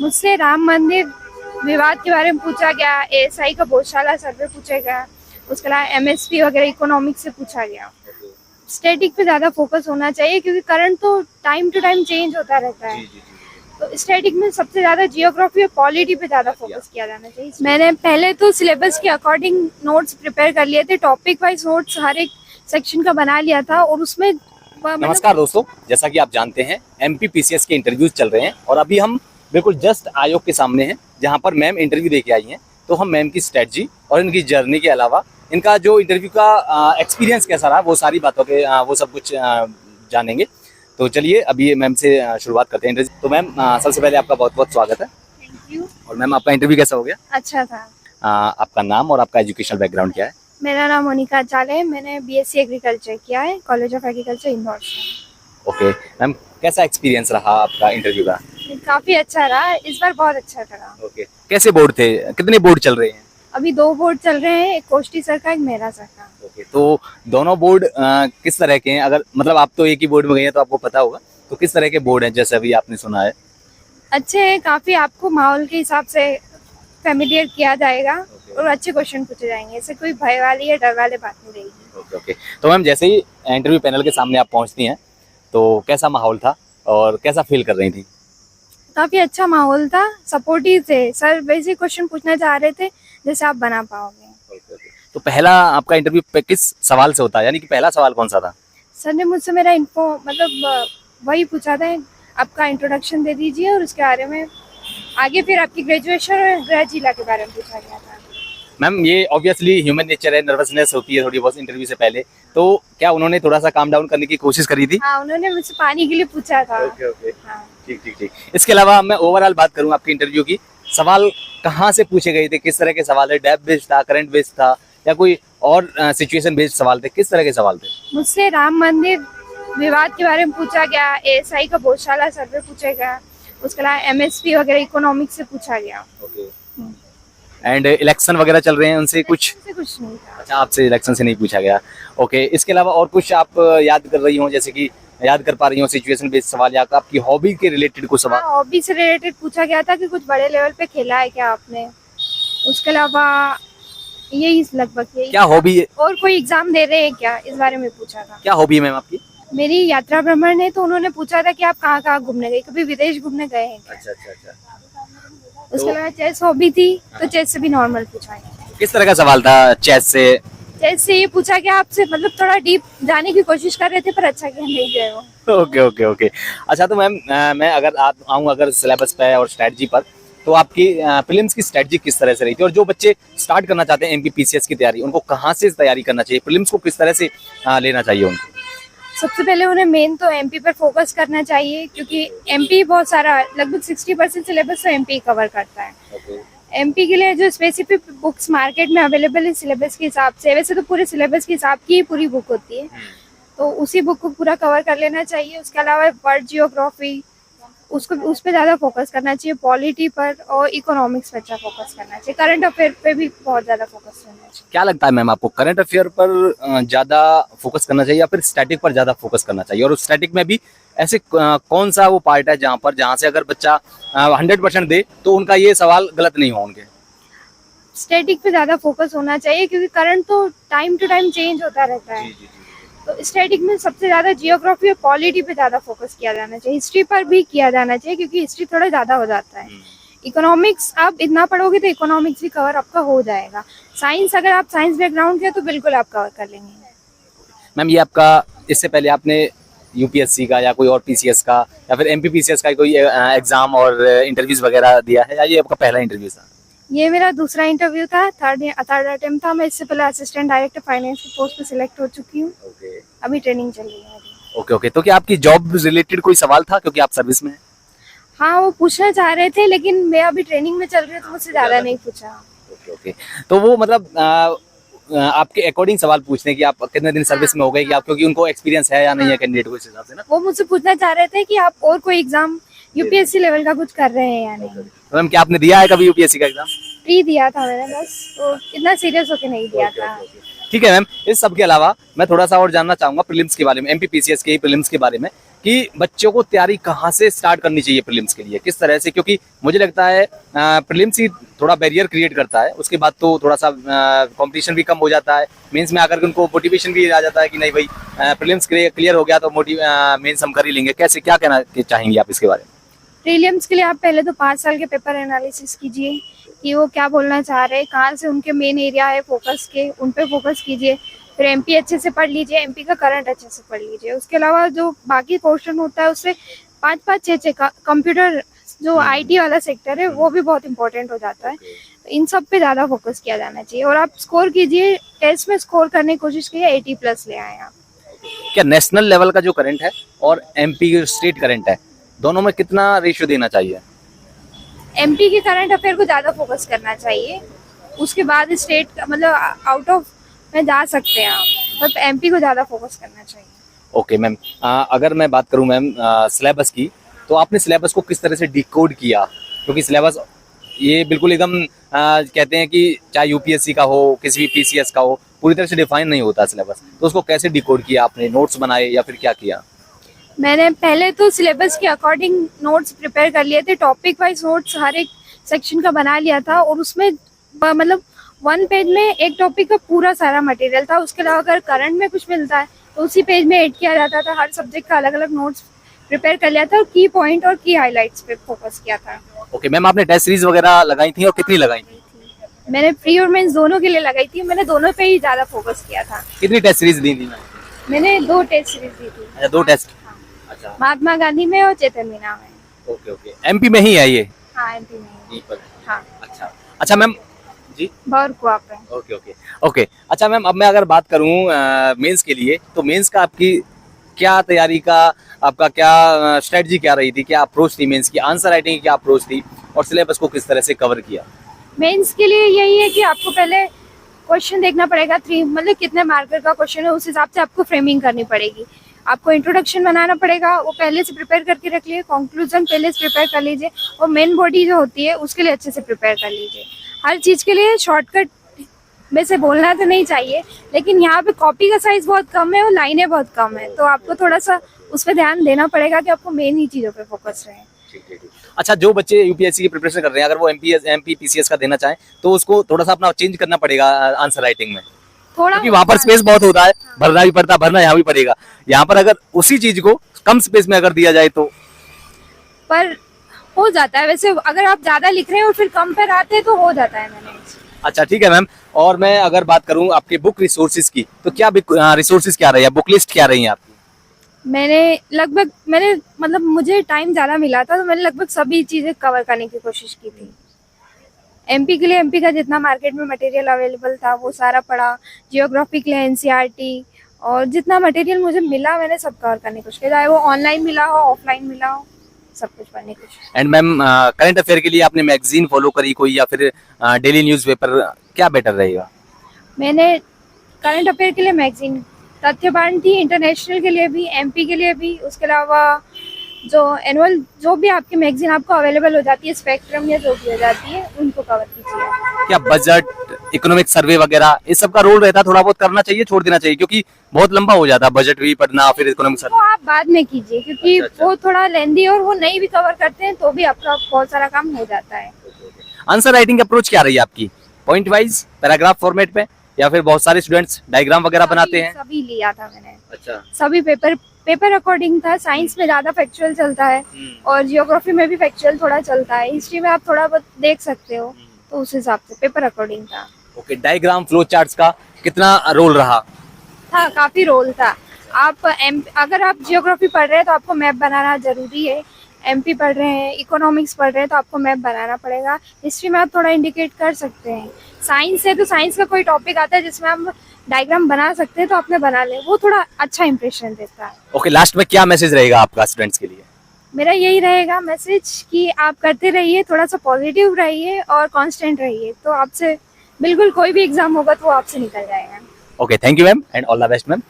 मुझसे राम मंदिर विवाद के बारे में पूछा गया, एएसआई का गौशाला सर्वे पूछा गया, उसके अलावा एमएसपी वगैरह इकोनॉमिक्स से पूछा गया। स्टैटिक पे ज्यादा फोकस होना चाहिए क्योंकि करंट तो टाइम टू टाइम चेंज होता रहता है। तो स्टैटिक में सबसे ज्यादा जियोग्राफी और पॉलिटी पे ज्यादा फोकस किया जाना चाहिए। मैंने पहले तो सिलेबस के अकॉर्डिंग नोट्स प्रिपेयर कर लिए थे, टॉपिक वाइज नोट्स हर एक सेक्शन का बना लिया था और उसमें नमस्कार दोस्तों, जैसा कि आप जानते हैं एमपीपीसीएस के इंटरव्यूज चल रहे हैं और अभी हम बिल्कुल जस्ट आयोग के सामने हैं जहां पर मैम इंटरव्यू देके आई हैं। तो हम मैम की स्ट्रेटजी और इनकी जर्नी के अलावा इनका जो इंटरव्यू का एक्सपीरियंस कैसा रहा वो सारी बातों के वो सब कुछ जानेंगे। तो चलिए अभी मैम से शुरुआत करते हैं इंटरव्यू। तो मैम सबसे पहले आपका बहुत बहुत स्वागत है। Thank you. और मैम आपका इंटरव्यू कैसा हो गया? अच्छा था। आपका नाम और आपका एजुकेशनल बैकग्राउंड क्या है? मेरा नाम मोनिका आचार्य है, मैंने बीएससी एग्रीकल्चर किया है कॉलेज ऑफ एग्रीकल्चर इंदौर से। ओके मैम, कैसा एक्सपीरियंस रहा आपका इंटरव्यू का? काफी अच्छा रहा, इस बार बहुत अच्छा रहा। ओके, कैसे बोर्ड थे, कितने बोर्ड चल रहे हैं? अभी 2 बोर्ड चल रहे हैं, एक कोष्टी सर का, एक मेरा सर का। ओके, तो दोनों बोर्ड किस तरह के हैं? अगर मतलब आप तो एक ही बोर्ड में गए हैं तो आपको पता होगा, तो किस तरह के बोर्ड हैं जैसे अभी आपने सुना है? अच्छे हैं काफी, आपको माहौल के हिसाब से फेमिलियर किया जाएगा और अच्छे क्वेश्चन पूछे जाएंगे, ऐसे कोई भय वाली या डर वाली बात नहीं रहेगी। ओके ओके, तो मैम जैसे ही इंटरव्यू पैनल के सामने आप पहुंचती हैं तो कैसा माहौल था और कैसा फील कर रही थी? काफी अच्छा माहौल था, सपोर्टिव थे सर, वैसे क्वेश्चन पूछना चाह रहे थे जैसे आप बना पाओगे। तो पहला आपका इंटरव्यू किस सवाल से होता है, यानी कि पहला सवाल कौन सा था? सर ने मुझसे मेरा इन्फो मतलब वही पूछा था, आपका इंट्रोडक्शन दे दीजिए और उसके बारे में आगे फिर आपकी ग्रेजुएशन और गृह जिला के बारे में पूछा गया था। मैम ये ऑब्वियसली ह्यूमन नेचर है, नर्वसनेस होती है थोड़ी बहुत इंटरव्यू से पहले, तो क्या उन्होंने थोड़ा सा काम डाउन करने की कोशिश करी थी? हाँ, उन्होंने मुझसे पानी के लिए पूछा था। ओके ओके, हाँ। ठीक ठीक ठीक। इसके अलावा मैं ओवरऑल बात करूँ आपके इंटरव्यू की, सवाल कहाँ से पूछे गए थे, किस तरह के सवाल है? डेप्थ बेस्ड था, करंट बेस्ड था, या कोई और सिचुएशन बेस्ड सवाल थे? किस तरह के सवाल थे? मुझसे राम मंदिर विवाद के बारे में पूछा गया, एएसआई का गौशाला सर्वे पूछा गया, उसके अलावा एमएसपी वगैरह इकोनॉमिक्स से पूछा गया। एंड इलेक्शन वगैरह चल रहे हैं, उनसे कुछ? कुछ नहीं था। अच्छा, आपसे इलेक्शन से नहीं पूछा गया। ओके, इसके अलावा और कुछ आप याद कर रही हो, जैसे कि याद कर पा रही हो सिचुएशन बेस्ड सवाल या आपकी हॉबी के रिलेटेड कुछ सवाल? हाँ, हॉबी से रिलेटेड पूछा गया था कि कुछ बड़े लेवल पे खेला है क्या आपने, उसके अलावा यही लगभग यही। क्या हॉबी है? और कोई एग्जाम दे रहे हैं क्या, इस बारे में पूछा था। क्या हॉबी है मैम आपकी? मेरी यात्रा भ्रमण है, तो उन्होंने पूछा था कि आप कहाँ कहाँ घूमने गए, कभी विदेश घूमने गए हैं क्या। अच्छा अच्छा अच्छा। उसके अलावा चेस हॉबी थी, तो चेस से भी नॉर्मल पूछा है। किस तरह का सवाल था चेस से? चेस से ये पूछा कि आपसे मतलब थोड़ा डीप जाने की कोशिश कर रहे थे पर अच्छा क्या नहीं गए वो। Okay okay okay. अच्छा, तो मैम मैं अगर आप आऊँ अगर सिलेबस पे और स्ट्रेटजी पर, तो आपकी प्रीलिम्स की स्ट्रेटजी किस तरह से रही थी? और जो बच्चे स्टार्ट करना चाहते हैं एमपीपीसीएस की तैयारी, उनको कहाँ से तैयारी करना चाहिए, प्रीलिम्स को किस तरह से लेना चाहिए उनको? सबसे पहले उन्हें मेन तो एमपी पर फोकस करना चाहिए, क्योंकि एमपी बहुत सारा लगभग 60% सिलेबस तो एमपी कवर करता है। एमपी के लिए जो स्पेसिफिक बुक्स मार्केट में अवेलेबल है सिलेबस के हिसाब से, वैसे तो पूरे सिलेबस के हिसाब की ही पूरी बुक होती है, तो उसी बुक को पूरा कवर कर लेना चाहिए। उसके अलावा वर्ल्ड जियोग्राफी उसको उस पर ज़्यादा फोकस करना चाहिए, पॉलिटी पर और इकोनॉमिक्स पर अच्छा फोकस करना चाहिए, करंट अफेयर पे भी बहुत ज़्यादा फोकस करना चाहिए। क्या लगता है मैम आपको, करंट अफेयर पर ज़्यादा फोकस करना चाहिए या फिर स्टैटिक पर ज़्यादा फोकस करना चाहिए? और स्टैटिक में भी ऐसे कौन सा वो पार्ट है जहाँ से अगर बच्चा 100% दे तो उनका ये सवाल गलत नहीं हो उनके? स्टैटिक पे ज़्यादा फोकस होना चाहिए क्योंकि करंट तो टाइम टू टाइम चेंज होता रहता है। तो स्टैटिक में सबसे ज्यादा जियोग्राफी और पॉलिटी पे ज्यादा फोकस किया जाना चाहिए, हिस्ट्री पर भी किया जाना चाहिए क्योंकि हिस्ट्री थोड़ा ज्यादा हो जाता है। इकोनॉमिक्स आप इतना पढ़ोगे तो इकोनॉमिक्स भी कवर आपका हो जाएगा। साइंस अगर आप साइंस बैकग्राउंड के तो बिल्कुल आप कवर कर लेंगे। मैम ये आपका इससे पहले आपने यूपीएससी का या कोई और पीसीएस का या फिर एमपीपीसीएस का कोई एग्जाम और इंटरव्यूज वगैरह दिया है, या ये आपका पहला इंटरव्यू था? ये मेरा दूसरा इंटरव्यू था, थर्ड अटेम्प्ट था। मैं इससे पहले असिस्टेंट डायरेक्टर फाइनेंस की पोस्ट पे सिलेक्ट हो चुकी हूँ। अभी ट्रेनिंग चल रही है मेरी। ओके ओके, तो क्या आपकी जॉब रिलेटेड कोई सवाल था क्योंकि आप सर्विस में हैं? हाँ, वो पूछना चाह रहे थे लेकिन मैं अभी ट्रेनिंग में चल रही हूँ तो मुझसे ज्यादा नहीं पूछा। ओके ओके, तो वो मतलब आपके अकॉर्डिंग सवाल पूछने की आप कितने दिन सर्विस में हो गए कि आप, क्योंकि उनको एक्सपीरियंस है या नहीं है कैंडिडेट को, इस हिसाब से ना वो मुझसे पूछना चाह रहे थे कि आप और कोई एग्जाम यूपीएससी लेवल का कुछ कर रहे हैं या नहीं। तो मैम क्या आपने दिया है कभी यूपीएससी का एग्जाम? प्री दिया था मैंने, बस तो इतना सीरियस होके नहीं दिया था। ठीक है मैम, इस सब के अलावा मैं थोड़ा सा और जानना चाहूंगा प्रीलिम्स के बारे में, एमपीपीसीएस के प्रीलिम्स के बारे में, कि बच्चों को तैयारी कहाँ से स्टार्ट करनी चाहिए प्रीलिम्स के लिए, किस तरह से, क्योंकि मुझे लगता है प्रीलिम्स ही थोड़ा बैरियर क्रिएट करता है, उसके बाद तो थोड़ा सा कंपटीशन भी कम हो जाता है, मेंस में आकर के उनको मोटिवेशन भी आ जाता है कि नहीं भाई प्रीलिम्स क्लियर हो गया तो मेंस हम कर ही लेंगे। कैसे, क्या कहना चाहेंगे आप इसके बारे में? प्रीलिम्स के लिए आप पहले तो 5 साल के पेपर एनालिसिस कीजिए कि वो क्या बोलना चाह रहे हैं, कहाँ से उनके मेन एरिया है फोकस के, उन पे फोकस कीजिए। फिर एमपी अच्छे से पढ़ लीजिए, एमपी का करंट अच्छे से पढ़ लीजिए। उसके अलावा जो बाकी पोर्शन होता है उससे 5-5, 6-6 कंप्यूटर जो आईटी वाला सेक्टर है वो भी बहुत इंपॉर्टेंट हो जाता है। तो इन सब पे ज़्यादा फोकस किया जाना चाहिए और आप स्कोर कीजिए, टेस्ट में स्कोर करने की कोशिश कीजिए, 80+ ले आए आप। क्या नेशनल लेवल का जो करंट है और एमपी स्टेट करंट है, दोनों में कितना रेशियो देना चाहिए? एमपी के करंट अफेयर को ज़्यादा फोकस करना चाहिए, उसके बाद स्टेट का मतलब आउट ऑफ में जा सकते हैं आप, पर एमपी को ज़्यादा फोकस करना चाहिए। ओके मैम, अगर मैं बात करूं मैम सिलेबस की, तो आपने सिलेबस को किस तरह से डिकोड किया? क्योंकि सिलेबस ये बिल्कुल एकदम कहते हैं कि चाहे यूपीएससी का हो, किसी भी पीसीएस का हो, पूरी तरह से डिफाइन नहीं होता सिलेबस, तो उसको कैसे डिकोड किया आपने? नोट्स बनाए या फिर क्या किया? मैंने पहले तो सिलेबस के अकॉर्डिंग नोट्स प्रिपेयर कर लिए थे, टॉपिक वाइज नोट्स हर एक सेक्शन का बना लिया था और उसमें मतलब 1 पेज में एक टॉपिक का पूरा सारा मटेरियल था। उसके अलावा अगर करंट में कुछ मिलता है तो उसी पेज में ऐड किया जाता था। हर सब्जेक्ट का अलग अलग नोट्स प्रिपेयर कर लिया था और की पॉइंट और की हाईलाइट्स पे फोकस किया था। ओके मैम, आपने टेस्ट सीरीज वगैरह लगाई थी और कितनी लगाई थी? मैंने प्री और मेंस दोनों के लिए लगाई थी, मैंने दोनों पे ही ज़्यादा फोकस किया था। कितनी टेस्ट सीरीज दी थी मैम? मैंने 2 टेस्ट सीरीज दी थी। अच्छा, 2 टेस्ट। अच्छा, महात्मा गांधी में और चेतन मीना में। ओके ओके, एमपी में ही है ये? हाँ, एमपी में ही। यहीं पर। हाँ, अच्छा अच्छा मैम जी, भरकुआ पे। Okay okay okay. अच्छा मैम, अब मैं अगर बात करूं मेंस के लिए, तो मेंस का आपकी क्या तैयारी का, आपका क्या स्ट्रेटजी क्या रही थी, क्या अप्रोच थी मेंस की? आंसर राइटिंग की क्या अप्रोच थी और सिलेबस को किस तरह से कवर किया? मेंस के लिए यही है कि आपको पहले क्वेश्चन देखना पड़ेगा, 3 मतलब कितने मार्कर का क्वेश्चन है, उस हिसाब से आपको फ्रेमिंग करनी पड़ेगी। आपको इंट्रोडक्शन बनाना पड़ेगा, वो पहले से प्रिपेयर करके रख लीजिए, कंक्लूजन पहले से प्रिपेयर कर लीजिए और मेन बॉडी जो होती है उसके लिए अच्छे से प्रिपेयर कर लीजिए। हर चीज़ के लिए शॉर्टकट में से बोलना तो नहीं चाहिए, लेकिन यहाँ पे कॉपी का साइज बहुत कम है और लाइनें बहुत कम है, तो आपको थोड़ा सा उस पर ध्यान देना पड़ेगा कि आपको मेन ही चीज़ों पे फोकस रहे। अच्छा, जो बच्चे यूपीएससी की प्रिपरेशन कर रहे हैं, अगर वो एमपी पीसीएस का देना चाहें तो उसको थोड़ा सा अपना चेंज करना पड़ेगा आंसर राइटिंग में, थोड़ा क्योंकि वहां पर स्पेस बहुत होता है, भरना भी पड़ता है, भरना यहाँ भी पड़ेगा। यहाँ पर अगर उसी चीज को कम स्पेस में अगर दिया जाए तो? पर हो जाता है वैसे, अगर आप ज्यादा लिख रहे हैं और फिर कम पर आते हैं तो हो जाता है मैनेज। अच्छा ठीक है मैम, और मैं अगर बात करूँ आपके बुक रिसोर्सेज की, तो क्या रिसोर्सेज क्या रही है, बुक लिस्ट क्या रही है आपकी? मैंने मतलब मुझे टाइम ज़्यादा मिला था तो मैंने लगभग सभी चीज़ें कवर करने की कोशिश की थी। एमपी के लिए एमपी का जितना मार्केट में मटेरियल अवेलेबल था वो सारा पढ़ा, जियोग्राफी के लिए एनसीईआरटी, और जितना मटेरियल मुझे मिला मैंने सब कवर करने की कोशिश की, चाहे वो ऑनलाइन मिला हो ऑफलाइन मिला हो, सब कुछ पढ़ने की कोशिश। एंड मैम, करंट अफेयर के लिए आपने मैगजीन फॉलो करी कोई या फिर डेली न्यूज़पेपर, क्या बेटर रहेगा? मैंने करंट अफेयर के लिए मैगजीन तथ्यवान थी, इंटरनेशनल के लिए भी, एमपी के लिए भी, उसके अलावा जो एनुअल जो भी आपकी मैगजीन आपको अवेलेबल हो जाती है, स्पेक्ट्रम या जो भी हो जाती है, उनको कवर कीजिए। क्या बजट, इकोनॉमिक सर्वे वगैरह इस सब का रोल रहता है, थोड़ा बहुत करना चाहिए, छोड़ देना चाहिए? क्योंकि बहुत लंबा हो जाता है, बजट भी पढ़ना फिर इकोनॉमिक सर्वे। वो आप बाद में कीजिए क्योंकि अच्छा। वो थोड़ा लेंदी और वो नहीं भी कवर करते हैं तो भी आपका बहुत सारा काम हो जाता है। आंसर राइटिंग अप्रोच क्या रही है आपकी? पॉइंट वाइज, पैराग्राफ फॉर्मेट पे, या फिर बहुत सारे स्टूडेंट्स डायग्राम वगैरह बनाते हैं? सभी लिया था मैंने। अच्छा, सभी पेपर अकॉर्डिंग था। साइंस में ज्यादा फैक्चुअल चलता है और जियोग्राफी में भी फैक्चुअल थोड़ा चलता है, हिस्ट्री में आप थोड़ा बहुत देख सकते हो, तो उस हिसाब से पेपर अकॉर्डिंग था। ओके, डायग्राम, फ्लो चार्ट्स का कितना रोल रहा? था, काफी रोल था। अगर आप जियोग्राफी पढ़ रहे हैं तो आपको मैप बनाना जरूरी है, एमपी पढ़ रहे हैं, इकोनॉमिक्स पढ़ रहे हैं तो आपको मैप बनाना पड़ेगा। हिस्ट्री में आप थोड़ा इंडिकेट कर सकते हैं। साइंस है तो साइंस का कोई टॉपिक आता है जिसमें आप डायग्राम बना सकते हैं तो आपने बना ले, वो थोड़ा अच्छा इंप्रेशन देता है। ओके, लास्ट में क्या मैसेज रहेगा आपका स्टूडेंट्स के लिए? मेरा यही रहेगा मैसेज कि आप करते रहिए, थोड़ा सा पॉजिटिव रहिए और कांस्टेंट रहिए, तो आपसे बिल्कुल कोई भी एग्जाम होगा तो वो आपसे निकल जाएगा। Okay, thank you ma'am and all the best ma'am.